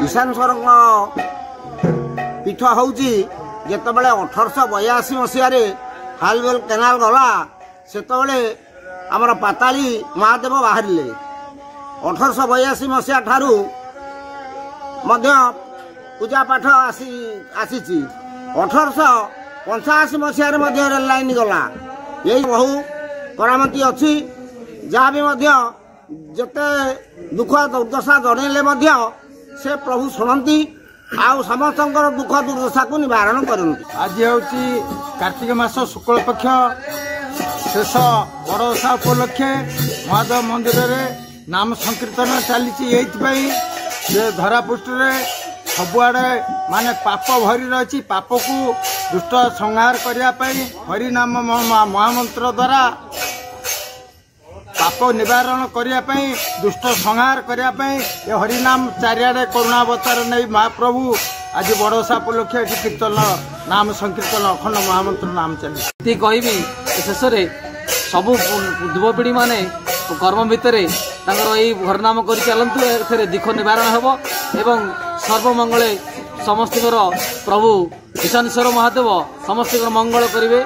ईशानेश्वर पीठ हूँ जितेबाला 1882 मसीह Holwell canal गला से आमर पाताली महादेव बाहर 1882 मसीहा ठारू पूजा पाठ आसी 1885 मसीह रेल लाइन गला यही बहु करामती अच्छी जहाँ भी जिते दुख दुर्दशा जनइले से प्रभु शुणती आउ समस्त दुख दुर्दशा को निवारण करती। आज हूँ कार्तिक मास शुक्ल पक्ष शेष बड़ ओषा उपलक्षे महादेव मंदिर में नाम संकीर्तन चली धरा पृष्ठ सबुआड़े माने पाप भरी रही पाप को दुष्ट संहार करने हरिनाम महामंत्र द्वारा पाप निवारण करने दुष्ट संहार करने ये हरिनाम चारिआडे करुणावतार नहीं महाप्रभु आज बड़ ओषा उपलक्षे कीर्तन नाम संकीर्तन अखंड महामंत्र नाम चली कहबी शेष सबू युवपीढ़ी माने कर्म भितर हरनाम कर चलतु ए दुख निवारण हम एवं सर्वमंगले समस्त प्रभु ईशानेश्वर महादेव समस्त मंगल करेंगे।